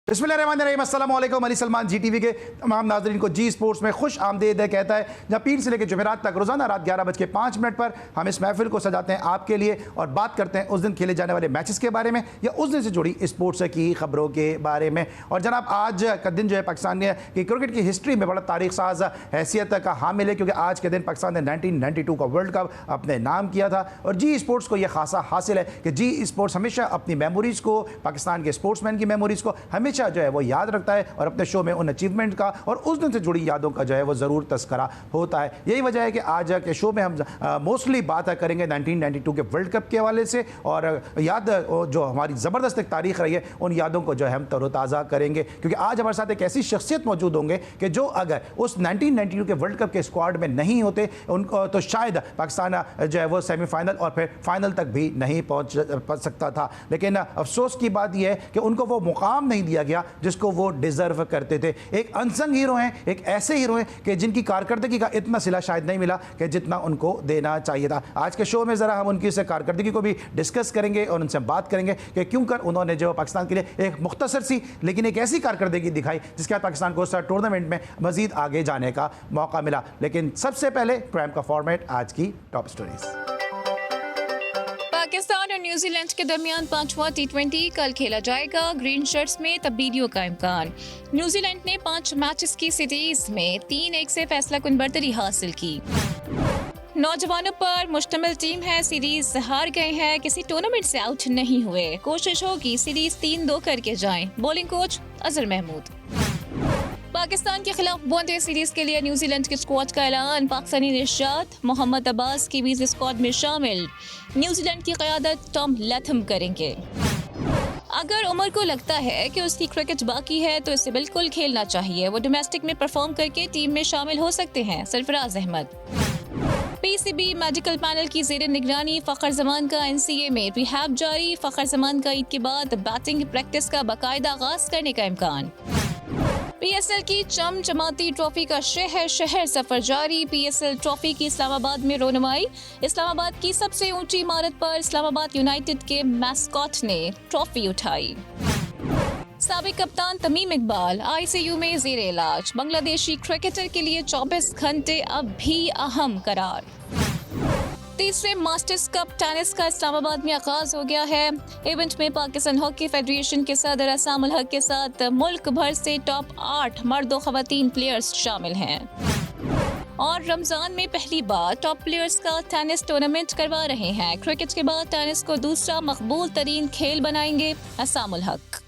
बिस्मिल्लाहिर्रहमानिर्रहीम, अस्सलाम वालेकुम। अली सलमान जी टीवी के तमाम नाज़रीन को जी स्पोर्ट्स में खुश आमदीद है कहता है, जहाँ पीर से लेकर जुमेरात तक रोज़ाना रात 11:05 पर हम इस महफिल को सजाते हैं आपके लिए और बात करते हैं उस दिन खेले जाने वाले मैचेस के बारे में या उस दिन से जुड़ी स्पोर्ट्स की खबरों के बारे में। और जनाब आज का दिन जो है पाकिस्तान की क्रिकेट की हिस्ट्री में बड़ा तारीख साज हैसियत का हामिल है, क्योंकि आज के दिन पाकिस्तान ने 1992 का वर्ल्ड कप अपने नाम किया था। और जी स्पोर्ट्स को यह खासा हासिल है कि जी स्पोर्ट्स हमेशा अपनी मेमोरीज़ को, पाकिस्तान के स्पोर्ट्समैन की मेमोरीज़ को हमेशा जो है वो याद रखता है और अपने शो में उन अचीवमेंट का और उस दिन से जुड़ी यादों का जो है वो ज़रूर तस्करा होता है। यही वजह है कि आज के शो में हम मोस्टली बात करेंगे 1992 के वर्ल्ड कप के हवाले से और याद जो हमारी ज़बरदस्त एक तारीख रही है उन यादों को जो है हम तरोताज़ा करेंगे, क्योंकि आज हमारे साथ एक ऐसी शख्सियत मौजूद होंगे कि जो अगर उस 1992 के वर्ल्ड कप के स्क्वाड में नहीं होते उनको तो शायद पाकिस्तान जो है वो सेमीफाइनल और फिर फाइनल तक भी नहीं पहुँच सकता था। लेकिन अफसोस की बात यह है कि उनको वो मुकाम नहीं दिया गया जिसको वो डिजर्व करते थे। एक अनसंग हीरो हैं, एक ऐसे हीरो हैं कि जिनकी कारकर्दगी का इतना सिला शायद नहीं मिला कि जितना उनको देना चाहिए था। आज के शो में ज़रा हम उनकी से कारकर्दगी को भी डिस्कस करेंगे और उनसे बात करेंगे कि क्यों कर उन्होंने जो पाकिस्तान के लिए एक मुख्तसर सी लेकिन एक ऐसी कारकर्दगी दिखाई जिसके बाद पाकिस्तान को उस टूर्नामेंट में मजीद आगे जाने का मौका मिला। लेकिन सबसे पहले प्राइम का फॉर्मेट, आज की टॉप स्टोरीज। पाकिस्तान और न्यूजीलैंड के दरमियान 5वां T20 कल खेला जाएगा। ग्रीन शर्ट्स में तब्दीलियों का इम्कान। न्यूजीलैंड ने 5 मैचेस की सीरीज में 3-1 से फैसलाकुन बर्तरी हासिल की। नौजवानों पर मुश्तमिल टीम है, सीरीज हार गए हैं, किसी टूर्नामेंट से आउट नहीं हुए। कोशिश होगी सीरीज 3-2 करके जाएं। Bowling coach Azhar Mahmood. पाकिस्तान के खिलाफ वनडे सीरीज के लिए न्यूजीलैंड के स्क्वाड का ऐलान। पाकिस्तानी निशात मोहम्मद अब्बास की भी स्क्वाड में शामिल। न्यूजीलैंड की क़यादत टॉम लैथम करेंगे। अगर उमर को लगता है कि उसकी क्रिकेट बाकी है तो इसे बिल्कुल खेलना चाहिए। वो डोमेस्टिक में परफॉर्म करके टीम में शामिल हो सकते हैं। Sarfaraz Ahmed. PCB medical panel की जेर निगरानी फ़खर जमान का NCA में रिहैब जारी। फ़खर जमान का ईद के बाद बैटिंग प्रैक्टिस का बाकायदा आगाज करने का इम्कान। PSL की चमचमाती ट्रॉफी का शहर शहर सफर जारी। PSL ट्रॉफी की इस्लामाबाद में रोनुमाई। इस्लामाबाद की सबसे ऊंची इमारत पर इस्लामाबाद यूनाइटेड के मैस्कॉट ने ट्रॉफी उठाई। साबिक कप्तान तमीम इकबाल ICU में ज़ेर इलाज। बांग्लादेशी क्रिकेटर के लिए 24 घंटे अब भी अहम करार। तीसरे मास्टर्स कप टेनिस का इस्लामाबाद में आगाज हो गया है। इवेंट में पाकिस्तान हॉकी फेडरेशन के सदर असाम उल हक के साथ मुल्क भर से टॉप 8 मर्द और खवातीन प्लेयर्स शामिल हैं। और रमजान में पहली बार टॉप प्लेयर्स का टेनिस टूर्नामेंट करवा रहे हैं। क्रिकेट के बाद टेनिस को दूसरा मकबूल तरीन खेल बनाएंगे असाम उल हक।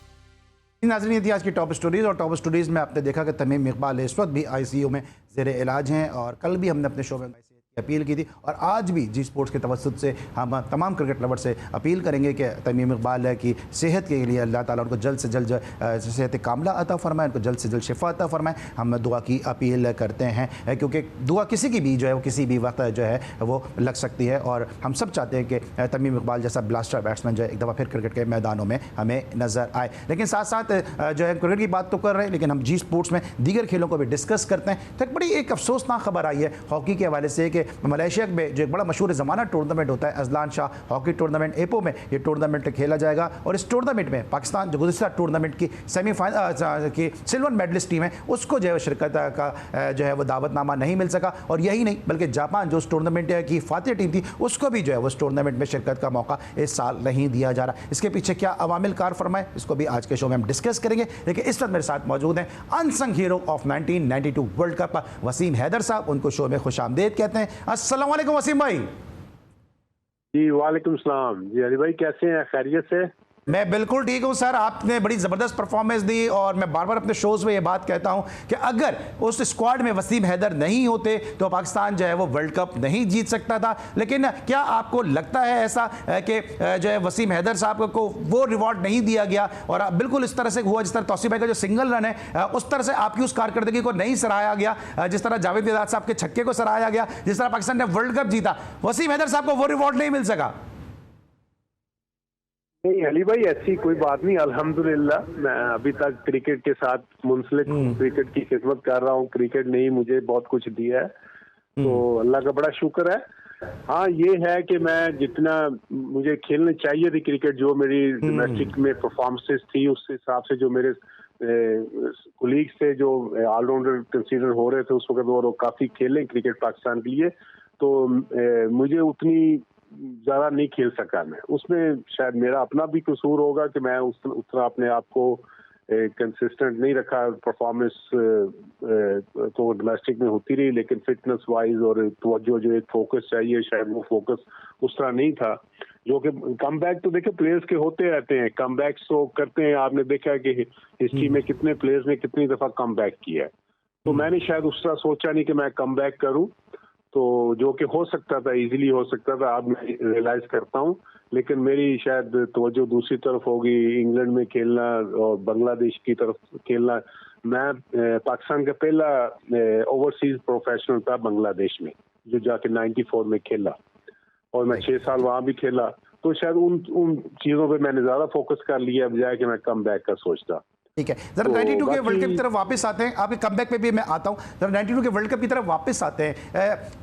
नाज़रीन, थी आज की टॉप स्टोरीज और टॉप स्टोरीज में आपने देखा कि तमीम इकबाल इस वक्त भी ICU में ज़ेर इलाज हैं और कल भी हमने अपने शो में अपील की थी और आज भी जी स्पोर्ट्स के तवज्जुद से हम तमाम क्रिकेट लवर से अपील करेंगे कि तमीम इकबाल की सेहत के लिए अल्लाह ताला उनको जल्द से जल्द सेहत कामला अता फरमाए, उनको जल्द से जल्द शिफा अता फरमाए। हम दुआ की अपील करते हैं क्योंकि दुआ किसी की भी जो है वो किसी भी वक्त जो है वो लग सकती है और हम सब चाहते हैं कि तमीम इकबाल जैसा ब्लास्टर बैट्समैन जो है एक दफ़ा फिर क्रिकेट के मैदानों में हमें नज़र आए। लेकिन साथ साथ जो है क्रिकेट की बात तो कर रहे हैं, लेकिन हम जी स्पोर्ट्स में दीगर खेलों को भी डिस्कस करते हैं। तो एक बड़ी एक अफसोसनाक खबर आई है हॉकी के हवाले से कि मलेशिया में जो एक बड़ा मशहूर ज़माना टूर्नामेंट होता है Azlan Shah hockey tournament apo में ये टूर्नामेंट खेला जाएगा और इस टूर्नामेंट में पाकिस्तान जो गुज़िश्ता टूर्नामेंट की सेमीफाइनल की सिल्वर मेडलिस्ट टीम है उसको जो है शिरकत का जो है वो दावतनामा नहीं मिल सका। और यही नहीं बल्कि जापान जो उस टूर्नामेंट की फातिह टीम थी उसको भी जो है वो उस टूर्नामेंट में शिरकत का मौका इस साल नहीं दिया जा रहा। इसके पीछे क्या अवामिल कार फरमाए इसको भी आज के शो में हम डिस्कस करेंगे। लेकिन इस वक्त मेरे साथ मौजूद हैं unsung hero of 1992 world cup Waseem Haider साहब। उनको शो में खुश आमदेद कहते हैं। अस्सलाम वालेकुम वसीम भाई। जी वालेकुम सलाम। जी अली भाई कैसे हैं, खैरियत से? मैं बिल्कुल ठीक हूँ सर। आपने बड़ी ज़बरदस्त परफॉर्मेंस दी और मैं बार बार अपने शोज़ में ये बात कहता हूँ कि अगर उस स्क्वाड में वसीम हैदर नहीं होते तो पाकिस्तान जो है वो वर्ल्ड कप नहीं जीत सकता था। लेकिन क्या आपको लगता है ऐसा कि जो है वसीम हैदर साहब को वो रिवॉर्ड नहीं दिया गया और बिल्कुल इस तरह से हुआ जिस तरह तौसीफ भाई का जो सिंगल रन है उस तरह से आपकी उस कारकर्दगी को नहीं सराहाया गया, जिस तरह जावेद मिजाज साहब के छक्के को सराहाया गया, जिस तरह पाकिस्तान ने वर्ल्ड कप जीता, वसीम हैदर साहब को वो रिवॉर्ड नहीं मिल सका? नहीं अली भाई ऐसी कोई बात नहीं, अल्हम्दुलिल्लाह मैं अभी तक क्रिकेट के साथ मुंसलिक क्रिकेट की खिदमत कर रहा हूँ। क्रिकेट ने ही मुझे बहुत कुछ दिया है तो अल्लाह का बड़ा शुक्र है। हाँ, ये है कि मैं जितना मुझे खेलने चाहिए थी क्रिकेट, जो मेरी डोमेस्टिक में परफॉर्मेंसेस थी, उस हिसाब से जो मेरे कोलीग्स थे जो ऑलराउंडर कंसीडर हो रहे थे उस वक्त, वो काफ़ी खेले क्रिकेट पाकिस्तान के लिए, तो मुझे उतनी ज़्यादा नहीं खेल सका मैं उसमें। शायद मेरा अपना भी कसूर होगा कि मैं उतना अपने आप को कंसिस्टेंट नहीं रखा। परफॉर्मेंस तो डोमेस्टिक में होती रही, लेकिन फिटनेस वाइज और तवज्जो जो एक फोकस चाहिए, शायद वो फोकस उस तरह नहीं था। जो कि कम बैक तो देखिए प्लेयर्स के होते रहते हैं, कम बैक्स तो करते हैं। आपने देखा है कि हिस्ट्री में कितने प्लेयर्स ने कितनी दफ़ा कम बैक किया है। तो मैंने शायद उस तरह सोचा नहीं कि मैं कम बैक करूँ, तो जो कि हो सकता था, इजीली हो सकता था, अब मैं रियलाइज करता हूँ। लेकिन मेरी शायद तवज्जो दूसरी तरफ होगी, इंग्लैंड में खेलना और बांग्लादेश की तरफ खेलना। मैं पाकिस्तान का पहला ओवरसीज प्रोफेशनल था बांग्लादेश में, जो जाके 94 में खेला, और मैं 6 साल वहाँ भी खेला। तो शायद उन चीज़ों पे मैंने ज़्यादा फोकस कर लिया बजाय कि मैं कम बैक का सोचता। ठीक है, जरा 92 के वर्ल्ड कप की तरफ वापस आते हैं। आपके कमबैक पे भी मैं आता हूं। जरा 92 के वर्ल्ड कप की तरफ वापस आते हैं।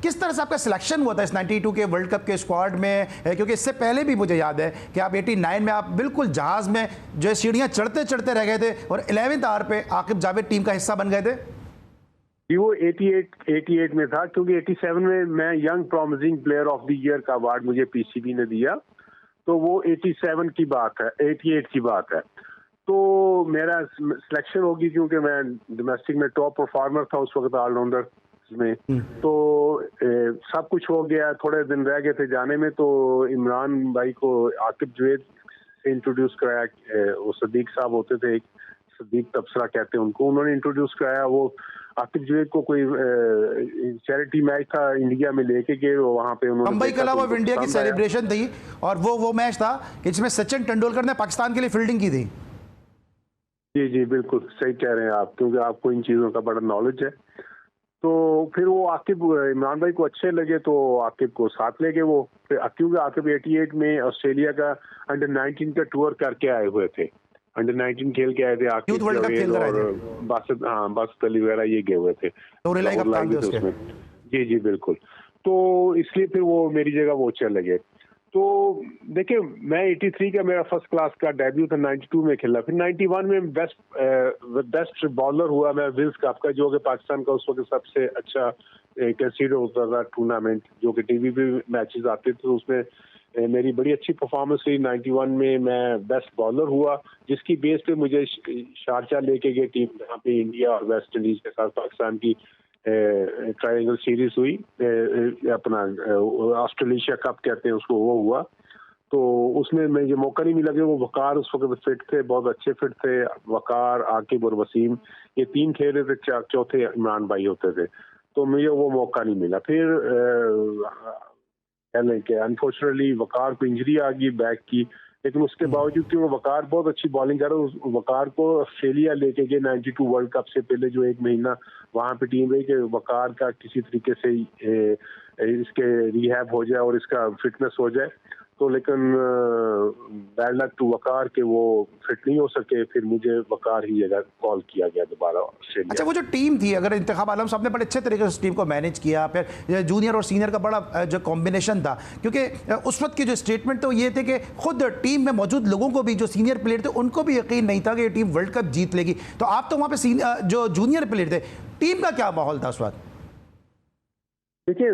किस तरह से आपका सिलेक्शन हुआ था इस 92 के वर्ल्ड कप के स्क्वाड में? क्योंकि इससे पहले भी मुझे याद है कि आप 89 में आप बिल्कुल जहाज में जो सीढ़ियां चढ़ते चढ़ते रह गए थे और 11th आवर पे आकिब जावेद टीम का हिस्सा बन गए थे। वो 88 में था, क्योंकि 87 में मैं young promising player of the year का अवार्ड मुझे पीसीबी ने दिया। तो वो 87 की बात है, 88 की बात है। तो मेरा सिलेक्शन होगी, क्योंकि मैं डोमेस्टिक में टॉप परफॉर्मर था उस वक्त ऑलराउंडर में। तो सब कुछ हो गया, थोड़े दिन रह गए थे जाने में। तो इमरान भाई को आकिब जावेद से इंट्रोड्यूस कराया। वो सदीक साहब होते थे, एक सदीक तबसरा कहते हैं उनको, उन्होंने इंट्रोड्यूस कराया। वो आकिब जावेद को कोई चैरिटी मैच था इंडिया में लेके गए, वहाँ पे उन्होंने मुंबई के अलावा इंडिया की सेलिब्रेशन थी, और वो मैच था कि जिसमें सचिन तेंदुलकर ने पाकिस्तान के लिए फील्डिंग की थी। जी जी, बिल्कुल सही कह रहे हैं आप, क्योंकि आपको इन चीज़ों का बड़ा नॉलेज है। तो फिर वो आकिब, इमरान भाई को अच्छे लगे तो आकिब को साथ ले गए वो। फिर क्योंकि आकिब 88 में ऑस्ट्रेलिया का अंडर 19 का टूर करके आए हुए थे, अंडर 19 खेल के आए थे आकिब और बासित अली वगैरह, ये गए हुए थे उसमें। जी जी बिल्कुल। तो इसलिए फिर वो मेरी जगह वो चले गए। तो देखिए, मैं 83 का मेरा फर्स्ट क्लास का डेब्यू था, 92 में खेला। फिर 91 में बेस्ट बॉलर हुआ मैं विल्स कप का, जो कि पाकिस्तान का उस वक्त सबसे अच्छा कंसीडर होता था टूर्नामेंट, जो कि टीवी पे मैचेस आते थे। उसमें मेरी बड़ी अच्छी परफॉर्मेंस हुई। 91 में मैं बेस्ट बॉलर हुआ, जिसकी बेस पे मुझे शारजा लेके गए टीम, जहाँ पे इंडिया और वेस्ट इंडीज के साथ पाकिस्तान की ट्रायंगल सीरीज हुई। अपना ऑस्ट्रेलिया कप कहते हैं उसको, वो हुआ। तो उसमें मुझे मौका नहीं मिला। वो वकार उस वक्त फिट थे, बहुत अच्छे फिट थे। वकार, आकिब और वसीम, ये तीन खेल रहे थे, चौथे इमरान भाई होते थे। तो मुझे वो मौका नहीं मिला। फिर अनफॉर्चुनेटली वकार को इंजरी आ गई बैक की, लेकिन उसके बावजूद कि वो वकार बहुत अच्छी बॉलिंग कर रहा है, उस वकार को ऑस्ट्रेलिया लेके गए 92 वर्ल्ड कप से पहले, जो एक महीना वहां पे टीम रही कि वकार का किसी तरीके से इसके रिहैब हो जाए और इसका फिटनेस हो जाए। तो लेकिन बैड लक टू वकार के वो फिट नहीं हो सके। फिर मुझे वकार ही जगह कॉल किया गया दोबारा ऑस्ट्रेलिया। अच्छा, वो जो टीम थी, अगर इंतखाब आलम साहब ने बड़े अच्छे तरीके से उस टीम को मैनेज किया, फिर जूनियर और सीनियर का बड़ा जो कॉम्बिनेशन था, क्योंकि उस वक्त की जो स्टेटमेंट तो ये थे कि खुद टीम में मौजूद लोगों को भी, जो सीनियर प्लेयर थे, उनको भी यकीन नहीं था कि ये टीम वर्ल्ड कप जीत लेगी। तो आप तो वहाँ पे जो जूनियर प्लेयर थे, टीम का क्या माहौल था उस वक्त? देखिए,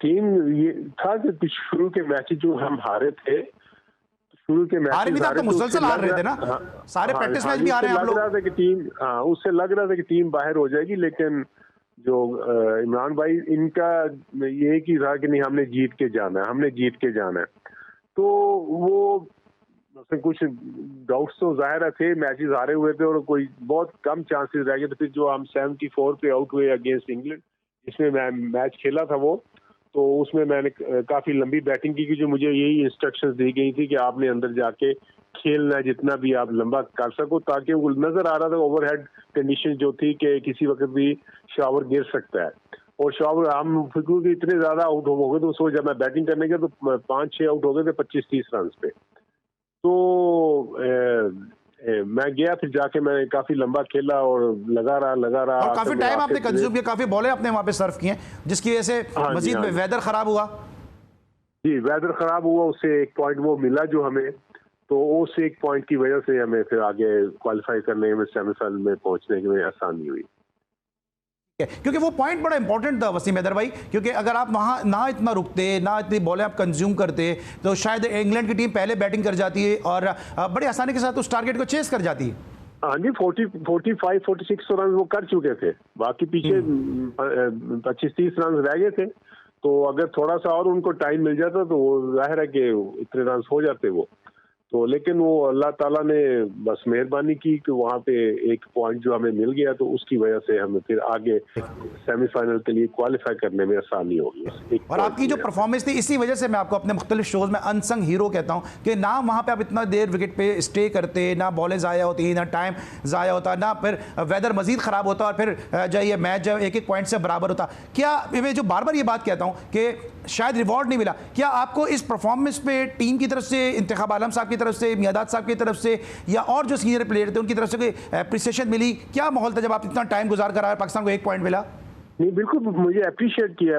टीम ये था कि शुरू के मैच जो हम हारे थे, शुरू के मैच तो मुसलसल हार रहे थे ना, सारे प्रैक्टिस मैच भी हारे हैं आप लोग। लग रहा था कि टीम, उससे लग रहा था कि टीम बाहर हो जाएगी। लेकिन जो इमरान भाई, इनका ये की था कि नहीं, हमने जीत के जाना है, हमने जीत के जाना है। तो वो कुछ डाउट्स तो जाहिर थे, मैचेस हारे हुए थे और कोई बहुत कम चांसेस रह गए थे। फिर जो हम 74 पे आउट हुए अगेंस्ट इंग्लैंड, इसमें मैं मैच खेला था वो, तो उसमें मैंने काफ़ी लंबी बैटिंग की, जो मुझे यही इंस्ट्रक्शंस दी गई थी कि आपने अंदर जाके खेलना है जितना भी आप लंबा कर सको, ताकि वो नज़र आ रहा था ओवरहेड कंडीशन जो थी कि किसी वक्त भी शावर गिर सकता है। और शावर हम क्योंकि इतने ज़्यादा आउट हो गए, तो जब मैं बैटिंग करने गया तो 5-6 आउट हो गए थे 25-30 रन पे। तो मैं गया, फिर जाके मैंने काफी लंबा खेला और लगा रहा और काफी टाइम आपने कंज्यूम किया, काफी बॉलें आपने वहां पे सर्व किए, जिसकी वजह से मजीद में वेदर खराब हुआ। जी, वेदर खराब हुआ, उससे एक पॉइंट वो मिला जो हमें, तो उस एक पॉइंट की वजह से हमें फिर आगे क्वालिफाई करने में, सेमीफाइनल में पहुंचने में आसानी हुई। क्योंकि वो पॉइंट बड़ा इंपॉर्टेंट था वसीम हैदर भाई, क्योंकि अगर आप वहां ना इतना रुकते, ना इतनी बॉलें आप कंज्यूम करते, तो शायद इंग्लैंड की टीम पहले बैटिंग कर जाती है और बड़ी आसानी के साथ उस टारगेट को चेस कर जाती है। हाँ जी, 45-46 रन वो कर चुके थे, बाकी पीछे 25-30 रन रह गए थे। तो अगर थोड़ा सा और उनको टाइम मिल जाता तो वो जाहिर है कि इतने रन हो जाते वो तो, लेकिन वो अल्लाह ताला ने बस मेहरबानी की कि वहाँ पे एक पॉइंट जो हमें मिल गया, तो उसकी वजह से हमें फिर आगे सेमीफाइनल के लिए क्वालिफाई करने में आसानी होगी। और आपकी जो परफॉर्मेंस थी, इसी वजह से मैं आपको अपने मुख्तलिफ शोज में अनसंग हीरो कहता हूँ कि ना वहाँ पे आप इतना देर विकेट पे स्टे करते, ना बॉलें ज़ाया होती, ना टाइम ज़ाया होता, ना फिर वेदर मजीद ख़राब होता और फिर जो ये मैच जब एक पॉइंट से बराबर होता। क्या मैं जो बार बार ये बात कहता हूँ कि शायद रिवॉर्ड नहीं मिला, क्या आपको इस परफॉर्मेंस पे टीम की तरफ से, इंतखाब आलम साहब की तरफ से, मियादाद साहब की तरफ से या और जो सीनियर प्लेयर थे उनकी तरफ से कोई अप्रिसिएशन मिली? क्या माहौल था जब आप इतना टाइम गुजार कर आए, पाकिस्तान को एक पॉइंट मिला? नहीं, बिल्कुल मुझे अप्रिशिएट किया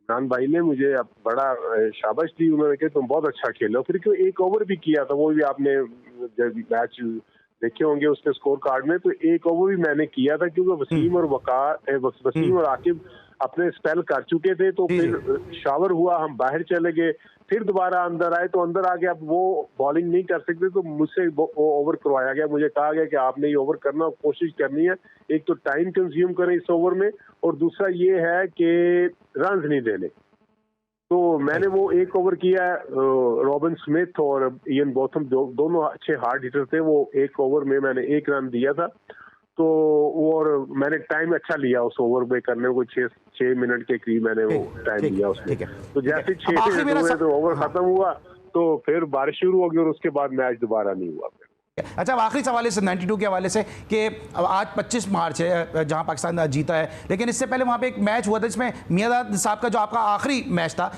इमरान भाई ने, मुझे बड़ा शाबाश दी उन्होंने कि तुम बहुत अच्छा खेलो। फिर क्यों एक ओवर भी किया था, वो भी आपने जब मैच देखे होंगे उसके स्कोर कार्ड में, तो एक ओवर भी मैंने किया था क्योंकि वसीम और आकिब अपने स्पेल कर चुके थे। तो फिर शावर हुआ, हम बाहर चले गए, फिर दोबारा अंदर आए, तो अंदर आके अब वो बॉलिंग नहीं कर सकते, तो मुझसे वो ओवर करवाया गया। मुझे कहा गया कि आपने ये ओवर करना, कोशिश करनी है, एक तो टाइम कंज्यूम करें इस ओवर में, और दूसरा ये है कि रन नहीं देने। तो मैंने वो एक ओवर किया। रॉबिन स्मिथ और इयन बोथम दोनों अच्छे हार्ड हिटर थे, वो एक ओवर में मैंने 1 रन दिया था। तो और मैंने टाइम अच्छा लिया उस ओवर में करने को, 6 मिनट के करीब मैंने वो टाइम लिया उसमें। तो जैसे 6 मिनट तो ओवर खत्म हुआ, तो फिर बारिश शुरू हो गई और उसके बाद मैच दोबारा नहीं हुआ। अच्छा, आखिरी सवाल है 92 के हवाले से कि आज 25 मार्च है जहां पाकिस्तान जीता है, लेकिन इससे पहले वहां पे एक मैच हुआ था जिसमें मियादाद साहब का जो आपका आखिरी मैच था,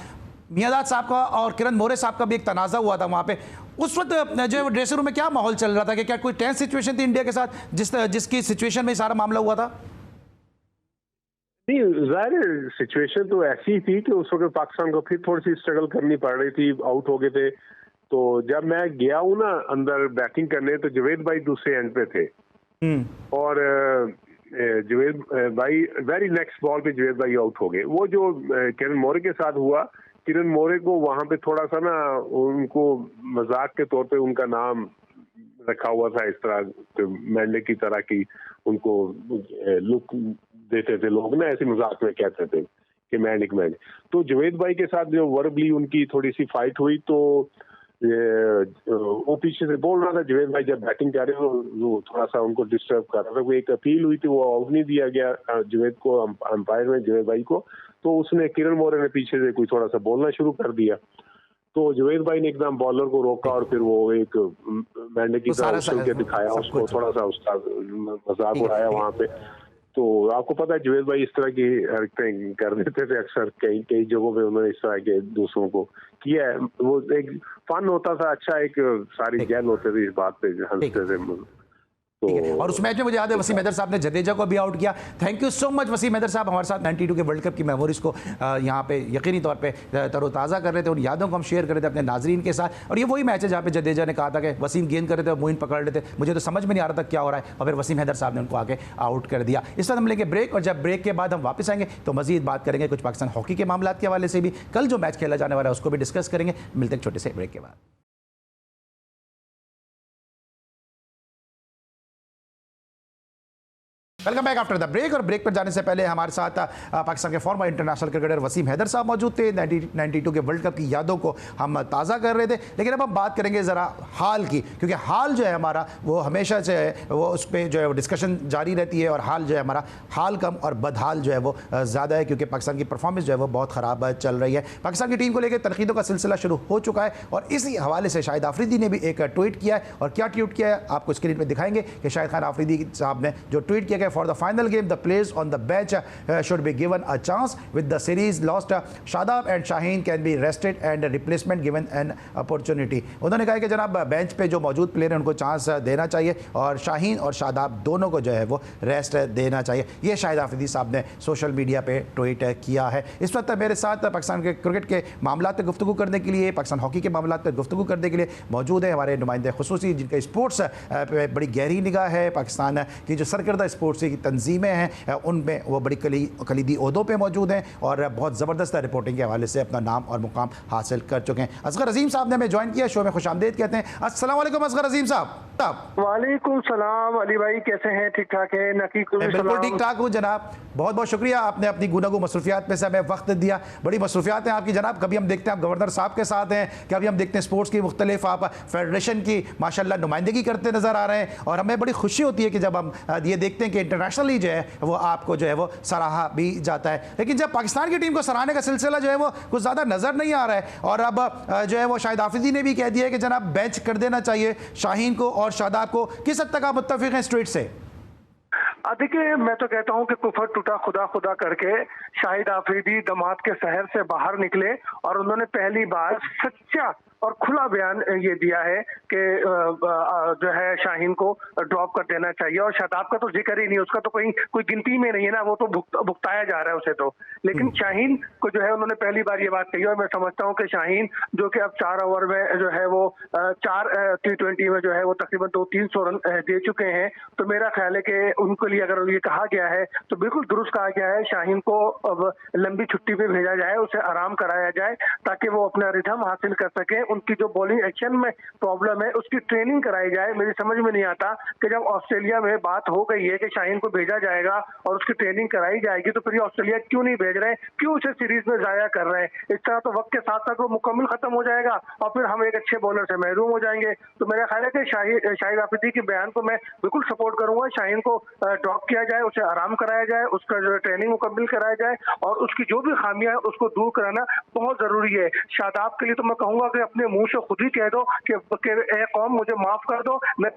मियादाद साहब का और किरण मोरे साहब का भी एक तनाज़ा हुआ था वहाँ पे। उस वक्त जो ड्रेसिंग रूम में क्या माहौल चल रहा था, कि क्या कोई टेंस सिचुएशन थी इंडिया के साथ जिसकी सिचुएशन में सारा मामला हुआ था? नहीं, ज़ाहिर सिचुएशन तो ऐसी थी कि उस वक्त पाकिस्तान को फिर थोड़ी सी स्ट्रगल करनी पड़ रही थी, आउट हो गए थे। तो जब मैं गया हूँ ना अंदर बैटिंग करने, तो जवेद भाई दूसरे एंड पे थे और जवेद भाई वेरी नेक्स्ट बॉल पे जवेद भाई आउट हो गए। वो जो किरण मोरे के साथ हुआ, किरण मोरे को वहां पे थोड़ा सा ना उनको मजाक के तौर पे उनका नाम रखा हुआ था, इस तरह मैंडे की तरह की उनको लुक देते थे लोग ना, ऐसे मजाक में कहते थे कि मैंडिक मैंड। तो जवेद भाई के साथ जो वर्बली उनकी थोड़ी सी फाइट हुई, तो वो पीछे से बोल रहा था जवेद भाई जब बैटिंग कर रहे हो, वो थोड़ा सा उनको डिस्टर्ब कर रहा था। कोई एक अपील हुई थी, वो आउट नहीं दिया गया जवेद को, अंपायर में जवेद भाई को। तो उसने किरण मोरे ने पीछे से कोई थोड़ा सा बोलना शुरू कर दिया, तो जवेद भाई ने एकदम बॉलर को रोका और फिर वो एक मैंने की तरह उछल के दिखाया उसको, थोड़ा सा उसका मजाक उड़ाया वहां पे। तो आपको पता है जवेद भाई इस तरह की हरकतें कर देते थे अक्सर, कई जगहों पे उन्होंने इस तरह के दूसरों को किया है। वो एक फन होता था, अच्छा एक सारी गैल होते थे, इस बात पे हंसते थे। और उस मैच में मुझे याद है वसीम हैदर साहब ने जडेजा को भी आउट किया। Thank you so much Waseem Haider साहब, हमारे साथ 92 के वर्ल्ड कप की मेमोरीज को यहाँ पे यकीनी तौर पे तरोताज़ा कर रहे थे, उन यादों को हम शेयर कर रहे थे अपने नाजरीन के साथ। और ये वही मैच है जहाँ पे जडेजा ने कहा था कि वसीम गेंद कर रहे थे और मोइन पकड़ रहे थे, मुझे तो समझ में नहीं आ रहा था क्या हो रहा है, और फिर वसीम हैदर साहब ने उनको आके आउट कर दिया। इस वक्त हम लेंगे ब्रेक, और जब ब्रेक के बाद हम वापस आएंगे तो मजीद बात करेंगे कुछ पाकिस्तान हॉकी के मामला के हवाले से भी, कल जो मैच खेला जाने वाला है उसको भी डिस्कस करेंगे। मिलते हैं छोटे से ब्रेक के बाद। Welcome back after the break. और ब्रेक पर जाने से पहले हमारे साथ पाकिस्तान के former international cricketer Waseem Haider साहब मौजूद थे। 92 के वर्ल्ड कप की यादों को हम ताज़ा कर रहे थे, लेकिन अब हम बात करेंगे ज़रा हाल की, क्योंकि हाल जो है हमारा वो हमेशा जो है वो उस पर जो है वो डिस्कशन जारी रहती है, और हाल जो है हमारा हाल कम और बदहाल जो है वो ज़्यादा है, क्योंकि पाकिस्तान की परफॉर्मेंस जो है वो बहुत ख़राब चल रही है। पाकिस्तान की टीम को लेकर तनकीदों का सिलसिला शुरू हो चुका है, और इसी हवाले से शाहिद आफरीदी ने भी एक ट्वीट किया है, और क्या ट्वीट किया है आपको स्क्रीन पर दिखाएंगे कि शाहिद खान आफरीदी साहब ने जो ट्वीट किया गया for the final game, the players on the bench should be given a chance. With the series lost, Shadab and Shaheen can be rested and replacement given an opportunity. उन्होंने कहा कि जनाब बेंच पे जो मौजूद player हैं उनको chance देना चाहिए और शाहीन और शादाब दोनों को जो है वो रेस्ट देना चाहिए। ये शाहिद आफरीदी साहब ने सोशल मीडिया पे ट्वीट किया है। इस वक्त मेरे साथ पाकिस्तान के क्रिकेट के मामलात पर गुफ्तगू करने के लिए, पाकिस्तान हॉकी के मामलात पर गुफ्तगू करने के लिए मौजूद है हमारे नुमाइंदे खुसूसी, जिनका स्पोर्ट्स पे बड़ी गहरी निगाह है। पाकिस्तान की जो सरकर्दा स्पोर्ट्स की तंजीमें हैं उनमें वो बड़ी कलीदी ओहदों पर मौजूद हैं और बहुत ज़बरदस्त रिपोर्टिंग के हवाले से अपना नाम और मुकाम हासिल कर चुके हैं। असगर अजीम साहब ने हमें ज्वाइन किया, शो में खुशामदीद कहते हैं। अस्सलाम वालेकुम असगर अजीम साहब। वालेकुम सलाम अली भाई, कैसे हैं? ठीक ठाक है? बिल्कुल ठीक ठाक हूँ जनाब, बहुत बहुत शुक्रिया, आपने अपनी गुनागो मसरूफियात में से हमें वक्त दिया। बड़ी मसरूफियात हैं आपकी जनाब, कभी हम देखते हैं आप गवर्नर साहब के साथ हैं, कभी हम देखते हैं स्पोर्ट्स की मुख्तलिफ आप फेडरेशन की माशाल्लाह नुमाइंदगी करते नज़र आ रहे हैं और हमें बड़ी खुशी होती है कि जब हम ये देखते हैं कि इंटरनेशनली जो है वो आपको जो है वो सराहा भी जाता है। लेकिन जब पाकिस्तान की टीम को सराहने का सिलसिला जो है वो कुछ ज़्यादा नज़र नहीं आ रहा है और अब जो है वो शाहिद आफरीदी ने भी कह दिया है कि जनाब बेंच कर देना चाहिए शाहीन को और शादाब को। किस हद तक आप मुत्तफिक हैं स्ट्रीट से? देखिए, मैं तो कहता हूं कि कुफर टूटा खुदा खुदा करके शाहिद आफरीदी दमाद के शहर से बाहर निकले और उन्होंने पहली बार सच्चा और खुला बयान ये दिया है कि जो है शाहीन को ड्रॉप कर देना चाहिए और शादाब का तो जिक्र ही नहीं, उसका तो कोई गिनती में नहीं है ना, वो तो भुगताया जा रहा है उसे तो। लेकिन शाहीन को जो है उन्होंने पहली बार ये बात कही और मैं समझता हूँ कि शाहीन जो कि अब 4 ओवर में जो है वो 4 T20 में जो है वो तकरीबन 200-300 रन दे चुके हैं, तो मेरा ख्याल है कि उनको लिए अगर ये कहा गया है तो बिल्कुल दुरुस्त कहा गया है। शाहीन को अब लंबी छुट्टी पे भेजा जाए, उसे आराम कराया जाए ताकि वो अपना रिदम हासिल कर सके। उनकी जो बॉलिंग एक्शन में प्रॉब्लम है उसकी ट्रेनिंग कराई जाए। मेरी समझ में नहीं आता कि जब ऑस्ट्रेलिया में बात हो गई है कि शाहीन को भेजा जाएगा और उसकी ट्रेनिंग कराई जाएगी तो फिर ऑस्ट्रेलिया क्यों नहीं भेज रहे हैं, क्यों उसे सीरीज में जाया कर रहे हैं? इस तरह तो वक्त के साथ साथ वो मुकम्मल खत्म हो जाएगा और फिर हम एक अच्छे बॉलर से महरूम हो जाएंगे। तो मेरा ख्याल है कि शाहिद आफरीदी के बयान को मैं बिल्कुल सपोर्ट करूंगा। शाहीन को ड्रॉप किया जाए, उसे आराम कराया जाए, उसका जो ट्रेनिंग मुकम्मल कराया जाए और उसकी जो भी खामियां है उसको दूर कराना बहुत जरूरी है। शादाब के लिए तो मैं कहूंगा कि अपने मुंह से खुद ही कह दो कि ए कौम मुझे माफ कर दो, मैं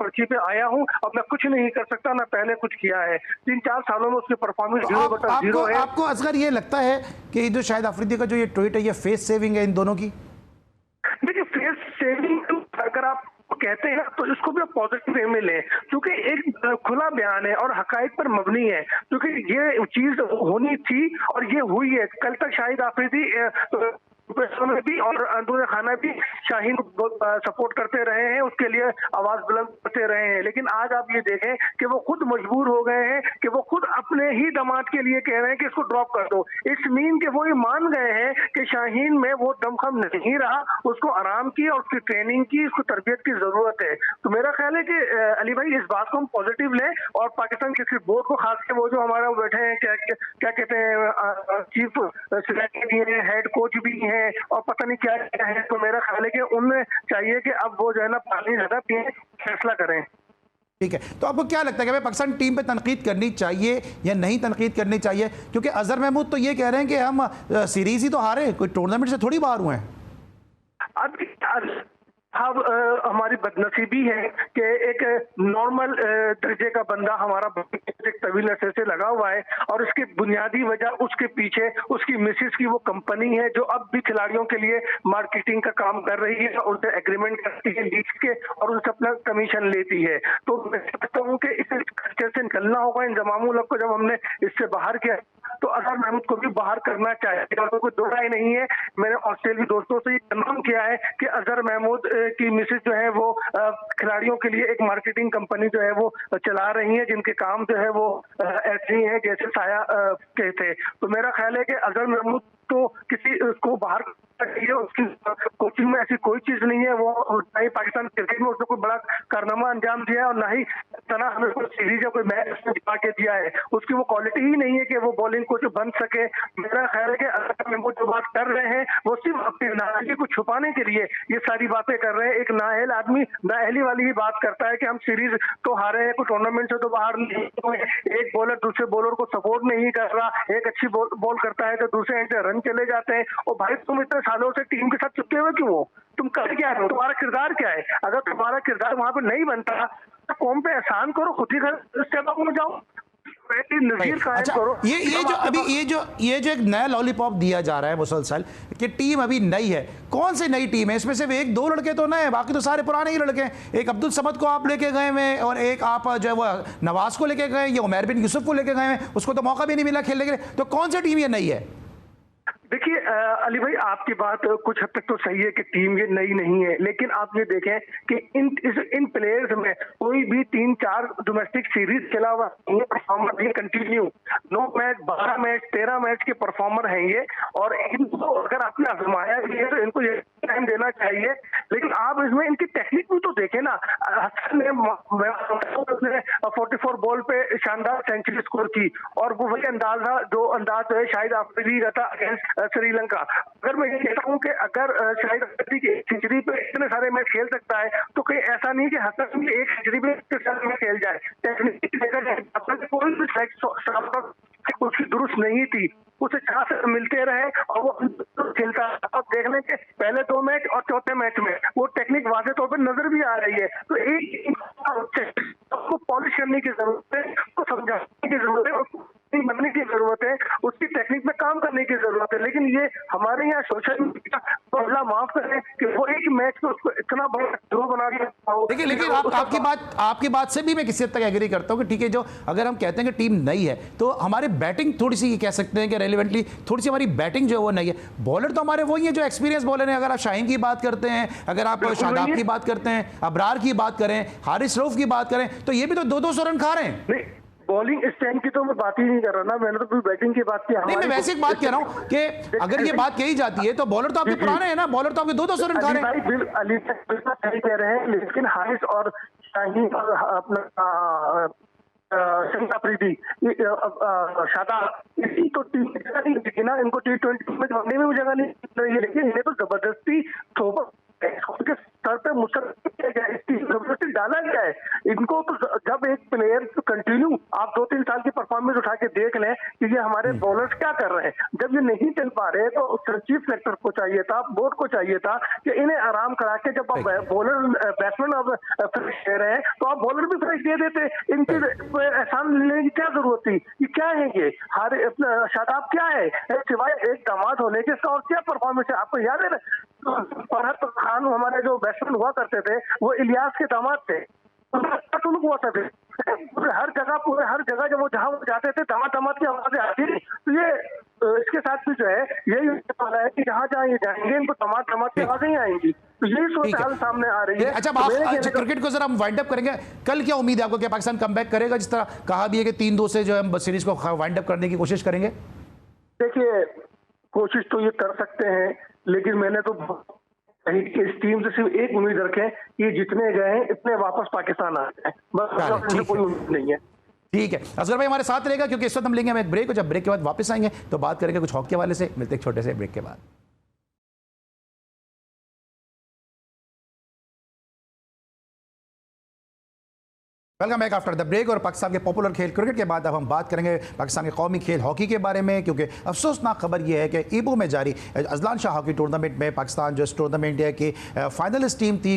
पर्ची पे आया हूँ, अब मैं कुछ नहीं कर सकता, ना पहले कुछ किया है। 3-4 सालों में उसकी परफॉर्मेंस 0/0 है। आपको असगर ये लगता है कि जो शाहिद आफरीदी का जो ये ट्वीट है ये फेस सेविंग है इन दोनों की? देखिए, फेस सेविंग अगर आप कहते हैं तो इसको भी पॉजिटिव वे में लें, क्योंकि एक खुला बयान है और हकायक पर मबनी है, क्योंकि ये चीज होनी थी और ये हुई है। कल तक शाहिद आफरीदी में भी और अंदरूनी खाना भी शाहीन को सपोर्ट करते रहे हैं, उसके लिए आवाज बुलंद करते रहे हैं। लेकिन आज आप ये देखें कि वो खुद मजबूर हो गए हैं कि वो खुद अपने ही दामाद के लिए कह रहे हैं कि इसको ड्रॉप कर दो। इस मीन के वो ये मान गए हैं कि शाहीन में वो दमखम नहीं रहा, उसको आराम की और उसकी ट्रेनिंग की, उसको तरबियत की जरूरत है। तो मेरा ख्याल है कि अली भाई इस बात को हम पॉजिटिव लें और पाकिस्तान क्रिकेट बोर्ड को खास के वो जो हमारा बैठे हैं क्या कहते हैं चीफ सेक्रेटरी भी है, हेड कोच भी है और पता नहीं क्या क्या है, तो मेरा ख्याल है कि उनमें चाहिए कि अब वो जो है ना पानी ज्यादा पिए, फैसला करें। ठीक है, तो आपको क्या लगता है कि हमें पाकिस्तान टीम पे तनकीद करनी चाहिए या नहीं तनकीद करनी चाहिए? क्योंकि अजहर महमूद तो ये कह रहे हैं कि हम सीरीज ही तो हारे, कोई टूर्नामेंट से थोड़ी बाहर हुए हैं। अब हमारी बदनसीबी है कि एक नॉर्मल दर्जे का बंदा हमारा एक तवील अरसे से लगा हुआ है और उसकी बुनियादी वजह उसके पीछे उसकी मिसेस की वो कंपनी है जो अब भी खिलाड़ियों के लिए मार्केटिंग का काम कर रही है, उनसे एग्रीमेंट करती है लीग के और उनसे अपना कमीशन लेती है। तो मैं समझता हूँ कि इस खर्चे से निकलना होगा। इंतजाम उल हक को जब हमने इससे बाहर किया तो अजहर महमूद को भी बाहर करना चाहिए और तो कोई दो राय नहीं है। मैंने ऑस्ट्रेलियाई दोस्तों से ये कन्फर्म किया है कि अजहर महमूद की मिसेज जो है वो खिलाड़ियों के लिए एक मार्केटिंग कंपनी जो है वो चला रही है, जिनके काम जो है वो ऐसे ही है जैसे साया के थे। तो मेरा ख्याल है कि अजहर महमूद तो किसी को बाहर चाहिए, उसकी कोचिंग में ऐसी कोई चीज नहीं है। वो ना ही पाकिस्तान क्रिकेट में उसने कोई बड़ा कारनामा अंजाम दिया है और ना ही तना हमें कोई सीरीज या कोई मैच उसने जिता के दिया है। उसकी वो क्वालिटी ही नहीं है कि वो बॉलिंग कोच बन सके। मेरा ख्याल है कि अगर वो जो बात कर रहे हैं वो सिर्फ अपनी नाअहली को छुपाने के लिए ये सारी बातें कर रहे हैं। एक नाअहल आदमी नाअहली वाली ही बात करता है कि हम सीरीज तो हारे हैं, कोई टूर्नामेंट से तो बाहर नहीं हुए, एक बॉलर दूसरे बॉलर को सपोर्ट नहीं कर रहा, एक अच्छी बॉल करता है तो दूसरे एंड से रन चले जाते हैं। और भाई तुम इतने सालों से टीम के साथ चिपके हुए क्यों हो? तुम कर क्या रहे हो? तुम्हारा किरदार क्या है? अगर तुम्हारा किरदार वहां पर नहीं बनता कौम पे एहसान करो, खुद ही घर में जाओ, नजीर कायम अच्छा, करो। ये जो एक नया लॉलीपॉप दिया जा रहा है मुसलसल कि टीम अभी नई है, कौन सी नई टीम है? इसमें सिर्फ एक दो लड़के तो नए हैं, बाकी तो सारे पुराने ही लड़के हैं। एक अब्दुल समद को आप लेके गए हैं और एक आप जो है वो नवाज को लेके गए, ये उमर बिन यूसुफ को लेके गए हैं, उसको तो मौका भी नहीं मिला खेलने के लिए। तो कौन सी टीम ये नई है? देखिए अली भाई, आपकी बात कुछ हद तक तो सही है कि टीम ये नई नहीं है, लेकिन आप ये देखें कि इन प्लेयर्स में कोई भी 3-4 डोमेस्टिक सीरीज खेला हुआ नहीं है, परफॉर्मर ये कंटिन्यू 9 मैच 12 मैच 13 मैच के परफॉर्मर हैं ये, और इनको अगर आपने आजमाया है तो इनको ये टाइम देना चाहिए। लेकिन आप इसमें इनकी टेक्निक भी तो देखें ना। हसन ने 44 बॉल पे शानदार सेंचुरी स्कोर की, और वो वही अंदाज था जो अंदाज जो है शाहिद आफरीदी का था अगेंस्ट श्रीलंका। अगर मैं ये कहता हूँ कि अगर शाहिद आफरीदी की सेंचुरी पे इतने सारे मैच खेल सकता है, तो कहीं ऐसा नहीं कि हसन की एक सेंचुरी पे इतने सारे मैच खेल जाए। टेक्निक देखा जाए कोई भी उसकी दुरुस्त नहीं थी, उसे चांस मिलते रहे और वो खेलता। अब देखने के पहले 2 मैच और चौथे मैच में वो टेक्निक वाज़े तौर पर नजर भी आ रही है। तो एक आपको पॉलिश करने की जरूरत है, उसको समझाने की जरूरत है, बनने की जरूरत है, उसकी टेक्निक में काम करने की जरूरत है। लेकिन ये हमारे यहाँ सोशल मीडिया तो अल्लाह माफ करे कि वो एक मैच को उसको इतना बड़ा हीरो बना दिया। देखिए, लेकिन आपकी बात से भी मैं किसी हद तक एग्री करता हूँ कि ठीक है, जो अगर हम कहते हैं कि टीम नई है तो हमारी बैटिंग थोड़ी सी, ये कह सकते हैं कि रेलिवेंटली थोड़ी सी हमारी बैटिंग जो है वो नई है। बॉलर तो हमारे वही है जो एक्सपीरियंस बॉलर हैं। अगर आप शाहीन की बात करते हैं, अगर आप शादाब की बात करते हैं, अबरार की बात करें, हारिस रऊफ की बात करें, तो ये भी तो 200 रन खा रहे हैं। बॉलिंग स्टैंड की तो मैं बात ही नहीं कर रहा ना, मैंने तो बैटिंग की बात की। नहीं, मैं वैसे एक बात कह रहा हूं कि अगर ये बात कही जाती है तो बॉलर तो आपके पुराने हैं ना, बॉलर तो आपके 200 रन खा रहे हैं। अली बिल्कुल सही कह रहे हैं, लेकिन हारिस और शाहीन और अपना शाहिद आफरीदी, शादाब, इसी तो टीम में जगह नहीं दिखी ना, इनको T20 में वनडे में भी जगह नहीं दिख रही है। लेकिन इन्हें तो जबरदस्ती उनके सर पे मुसलसल किया गया, जबरदस्ती डाला गया है इनको। तो जब एक प्लेयर कंटिन्यू आप 2-3 साल की परफॉर्मेंस उठा के देख लें कि ये हमारे बॉलर्स क्या कर रहे हैं, जब ये नहीं चल पा रहे तो चीफ सेलेक्टर को चाहिए था, बोर्ड को चाहिए था कि इन्हें आराम करा के, जब आप बॉलर बैट्समैन अब फ्रेश दे रहे हैं तो आप बॉलर भी फ्रेश दे देते। इनके एहसान लेने की क्या जरूरत थी? ये क्या है, ये शादाब क्या है सिवाय एक दामाद होने के, इसका और क्या परफॉर्मेंस है? आपको याद है ना, फरहत खान हमारे जो बैट्समैन हुआ करते थे वो इलियास के दामाद थे, हुआ था। हर जगह जब वो जहां जाते थे दामाद की आवाजें आती थी। तो ये इसके साथ भी जो है यही वाला है कि जहां जहां ये जाएंगे इनको दामाद की आवाजें ही आएंगी। तो यही सूरत हाल सामने आ रही है। अच्छा, क्रिकेट को जरा हम वाइंड अप करेंगे। कल क्या उम्मीद है आपको, क्या पाकिस्तान कमबैक करेगा? जिस तरह कहा भी है कि 3-2 से जो है हम सीरीज को वाइंड अप करने की कोशिश करेंगे। देखिए, कोशिश तो ये कर सकते हैं, लेकिन मैंने तो इस टीम से सिर्फ एक उम्मीद रखें कि जितने गए हैं इतने वापस पाकिस्तान आ जाए, बस। कोई उम्मीद नहीं है। ठीक है, असगर भाई हमारे साथ रहेगा क्योंकि इस वक्त हम लेंगे एक ब्रेक, और जब ब्रेक के बाद वापस आएंगे तो बात करेंगे कुछ हॉकी वाले से। मिलते एक छोटे से ब्रेक के बाद। Welcome back after the break. और पाकिस्तान के पॉपुलर खेल क्रिकेट के बाद अब हम बात करेंगे पाकिस्तान के कौमी खेल हॉकी के बारे में, क्योंकि अफसोसनाक खबर यह है कि ईबो में जारी अजलान शाह हॉकी टूर्नामेंट में पाकिस्तान जो इस टूर्नामेंट इंडिया की फाइनलिस्ट टीम थी,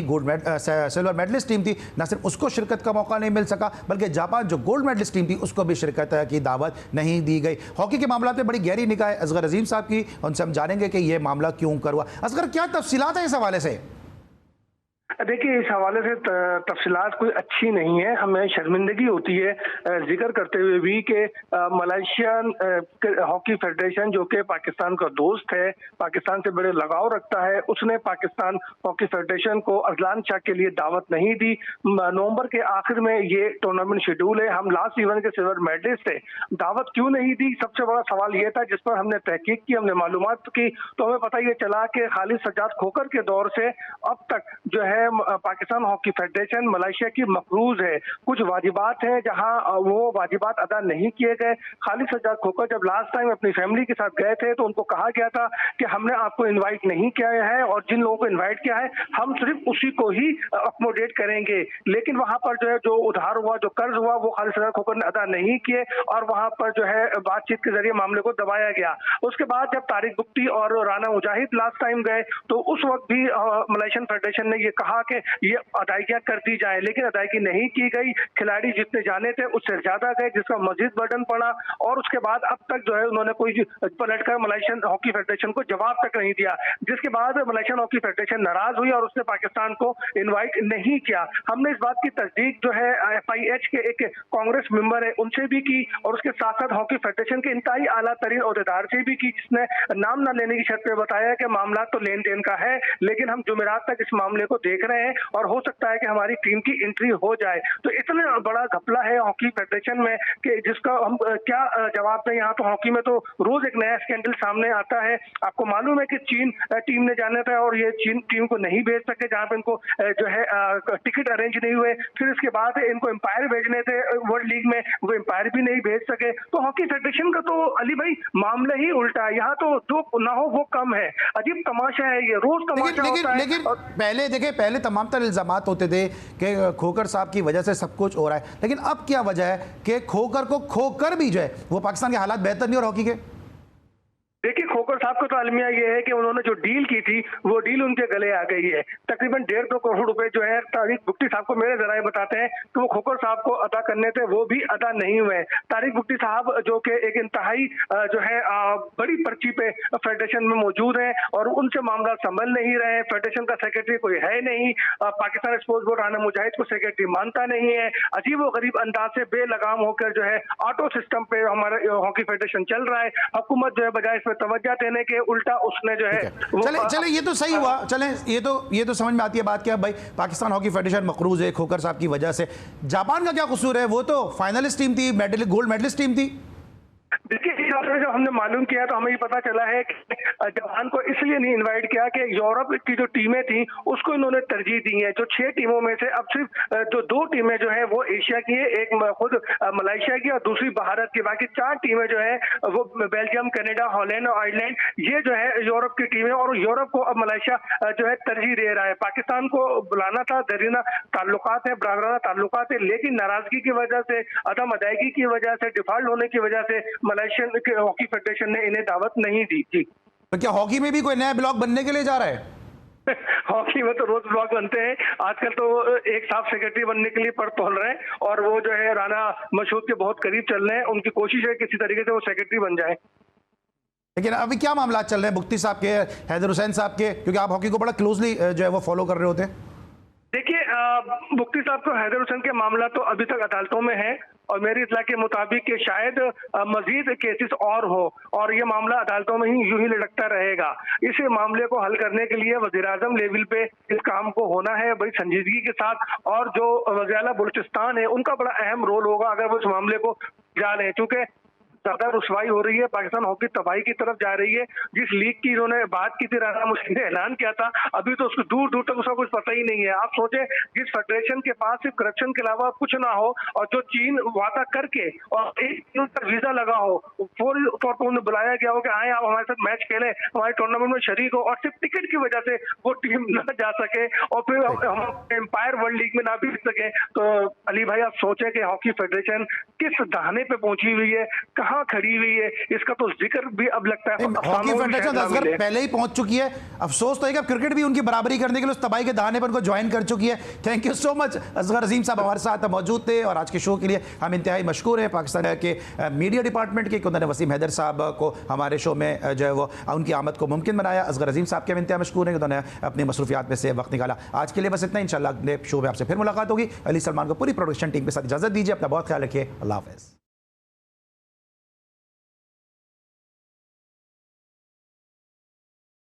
सिल्वर मेडलिस्ट टीम थी, न सिर्फ उसको शिरकत का मौका नहीं मिल सका बल्कि जापान जो गोल्ड मेडलिस्ट टीम थी उसको भी शिरकत की दावत नहीं दी गई। हॉकी के मामला में बड़ी गहरी निगाह है असगर अजीम साहब की, उनसे हम जानेंगे कि यह मामला क्यों कर हुआ। असगर, क्या तफसीलात है इस हवाले से? देखिए, इस हवाले से तफसीलात कोई अच्छी नहीं है। हमें शर्मिंदगी होती है जिक्र करते हुए भी कि मलेशियन हॉकी फेडरेशन, जो कि पाकिस्तान का दोस्त है, पाकिस्तान से बड़े लगाव रखता है, उसने पाकिस्तान हॉकी फेडरेशन को अजलान शाह के लिए दावत नहीं दी। नवंबर के आखिर में ये टूर्नामेंट शेड्यूल है, हम लास्ट इवेंट के सिल्वर मेडलिस्ट थे, दावत क्यों नहीं दी? सबसे बड़ा सवाल ये था, जिस पर हमने तहकीक की, हमने मालूमात की, तो हमें पता ये चला कि खालिद सज्जाद खोकर के दौर से अब तक जो है पाकिस्तान हॉकी फेडरेशन मलेशिया की मकरूज है। कुछ वाजिबात हैं जहां वो वाजिबात अदा नहीं किए गए। खालिद सज्जाद खोकर जब लास्ट टाइम अपनी फैमिली के साथ गए थे तो उनको कहा गया था कि हमने आपको इनवाइट नहीं किया है, और जिन लोगों को इनवाइट किया है हम सिर्फ उसी को ही अकोमोडेट करेंगे। लेकिन वहां पर जो है जो उधार हुआ, जो कर्ज हुआ, वो खालिद सज्जाद खोकर ने अदा नहीं किए, और वहां पर जो है बातचीत के जरिए मामले को दबाया गया। उसके बाद जब तारिक बुक्ती और राना मुजाहिद लास्ट टाइम गए तो उस वक्त भी मलेशियन फेडरेशन ने ये कहा कहा कि ये अदायगियां कर दी जाए, लेकिन अदायगी नहीं की गई। खिलाड़ी जितने जाने थे उससे ज्यादा गए, जिसका मजीद बर्डन पड़ा। और उसके बाद अब तक जो है उन्होंने कोई पलटकर मलेशियन हॉकी फेडरेशन को जवाब तक नहीं दिया, जिसके बाद मलेशियन हॉकी फेडरेशन नाराज हुई और उसने पाकिस्तान को इनवाइट नहीं किया। हमने इस बात की तस्दीक जो है FIH के एक कांग्रेस मेंबर है उनसे भी की, और उसके साथ साथ हॉकी फेडरेशन के इंतहाई आला तरीन ओहदेदार से भी की, जिसने नाम न लेने की शर्त पे बताया कि मामला तो लेन देन का है, लेकिन हम जुमेरात तक इस मामले को देख रहे हैं और हो सकता है कि हमारी टीम की एंट्री हो जाए। तो इतना बड़ा घपला है हॉकी फेडरेशन में कि जिसका हम क्या जवाब दें। यहाँ तो हॉकी में तो रोज एक नया स्कैंडल सामने आता है। आपको मालूम है कि चीन टीम ने जाना था और ये चीन टीम को नहीं भेज सके, जहाँ पे इनको जो है टिकट अरेंज नहीं हुए। फिर इसके बाद इनको एम्पायर भेजने थे वर्ल्ड लीग में, वो एम्पायर भी नहीं भेज सके। तो हॉकी फेडरेशन का तो अली भाई मामला ही उल्टा है। यहाँ तो जो ना हो वो कम है। अजीब तमाशा है ये, रोज तमाशा होता है। लेकिन पहले देखिए, पहले तमाम तरह इल्जामात होते थे कि खोकर साहब की वजह से सब कुछ हो रहा है, लेकिन अब क्या वजह है कि खोकर को खोकर भी जो है वो पाकिस्तान के हालात बेहतर नहीं और हॉकी के? देखिए, खोकर साहब का तो अलमिया ये है कि उन्होंने जो डील की थी वो डील उनके गले आ गई है। तकरीबन 1.5-2 करोड़ रुपए जो है तारिक बुख्ती साहब को मेरे जराए बताते हैं कि वो खोकर साहब को अदा करने थे, वो भी अदा नहीं हुए। तारिक बुख्ती साहब जो कि एक इंतहाई जो है बड़ी पर्ची पे फेडरेशन में मौजूद है और उनसे मामला संभल नहीं रहे। फेडरेशन का सेक्रेटरी कोई है नहीं, पाकिस्तान स्पोर्ट्स बोर्ड राना मुजाहिद को सेक्रेटरी मानता नहीं है। अजीब व गरीब अंदाज से बेलगाम होकर जो है ऑटो सिस्टम पे हमारा हॉकी फेडरेशन चल रहा है। हुकूमत जो है बजाय तवज्जो देने के उल्टा उसने जो है चले ये तो सही हुआ। चले ये तो समझ में आती है बात क्या भाई, पाकिस्तान हॉकी फेडरेशन मकरूज है खोकर साहब की वजह से। जापान का क्या कसूर है? वो तो फाइनलिस्ट टीम थी, गोल्ड मेडलिस्ट टीम थी। देखिए, जब हमने मालूम किया तो हमें ये पता चला है कि जापान को इसलिए नहीं इनवाइट किया कि यूरोप की जो टीमें थी उसको इन्होंने तरजीह दी है। जो 6 टीमों में से अब सिर्फ जो 2 टीमें जो है वो एशिया की है, एक खुद मलेशिया की और दूसरी भारत की। बाकी 4 टीमें जो है वो बेल्जियम, कनाडा, हॉलैंड और आयरलैंड, ये जो है यूरोप की टीमें, और यूरोप को अब मलेशिया जो है तरजीह दे रहा है। पाकिस्तान को बुलाना था, दरीना ताल्लुकात है, बराबराना ताल्लुकात है, लेकिन नाराजगी की वजह से, अदम अदायगी की वजह से, डिफॉल्ट होने की वजह से मलेशियन के हॉकी फेडरेशन ने इन्हें दावत नहीं दी थी। तो क्या हॉकी में भी कोई नया ब्लॉक बनने के लिए जा रहा है? हॉकी में तो रोज ब्लॉक बनते हैं। आजकल तो एक साहब सेक्रेटरी बनने के लिए पड़ तोल रहे हैं और वो जो है राना मशहूद के बहुत करीब चल रहे हैं। उनकी कोशिश है किसी तरीके से वो सेक्रेटरी बन जाए। लेकिन अभी क्या मामला चल रहे हैं बुख्ती साहब के, हैदर हुसैन साहब के, क्योंकि आप हॉकी को बड़ा क्लोजली जो है वो फॉलो कर रहे होते हैं? देखिए, बुख्ती साहब को हैदर हुसैन के मामला तो अभी तक अदालतों में है और मेरी इत्तला के मुताबिक कि शायद मजीद केसेस और हो और ये मामला अदालतों में ही यूं ही लटकता रहेगा। इस मामले को हल करने के लिए वज़ीर-ए-आज़म लेवल पे इस काम को होना है बड़ी संजीदगी के साथ, और जो वज़ीर आला बलूचिस्तान है उनका बड़ा अहम रोल होगा अगर वो इस मामले को जा रहे हैं, क्योंकि ज्यादा रुसवाई हो रही है, पाकिस्तान हॉकी तबाही की तरफ जा रही है। जिस लीग की इन्होंने बात की थी, राना मुश्किल ने ऐलान किया था, अभी तो उसको दूर दूर तक उसका कुछ पता ही नहीं है। आप सोचे जिस फेडरेशन के पास सिर्फ करप्शन के अलावा कुछ ना हो और जो चीन वादा करके और एक दिन तक वीजा लगा हो, फौरी तौर पर उन्हें बुलाया गया हो कि आए आप हमारे साथ मैच खेले, हमारे टूर्नामेंट में शरीक हो, और सिर्फ टिकट की वजह से वो टीम न जा सके और फिर हम एम्पायर वर्ल्ड लीग में ना भी सके। तो अली भाई आप सोचे कि हॉकी फेडरेशन किस दहाने पे पहुंची हुई है, कहाँ खड़ी हुई है, इसका तो जिक्र भी अब लगता है हॉकी फेडरेशन असगर पहले ही पहुंच चुकी है। अफसोस तो है कि अब क्रिकेट भी उनकी बराबरी करने के लिए उस तबाही के दहाने पर उनको ज्वाइन कर चुकी है। Thank you so much. Asghar Azeem साहब हमारे साथ मौजूद थे और आज के शो के लिए हम इंतहाई मशकूर हैं पाकिस्तान के मीडिया डिपार्टमेंट के, उन्होंने वसीम हैदर साहब को हमारे शो में जो है वो उनकी आमद को मुमकिन बनाया। असगर अजीम साहब के हम इंतहाई मशकूर हैं, उन्होंने अपनी मसरूफियात में से वक्त निकाला। आज के लिए बस इतना, इंशाल्लाह अगले शो में आपसे फिर मुलाकात होगी। अली सलमान को पूरी प्रोडक्शन टीम के साथ इजाजत दीजिए। अपना बहुत ख्याल रखिए। अल्लाह हाफ़िज़।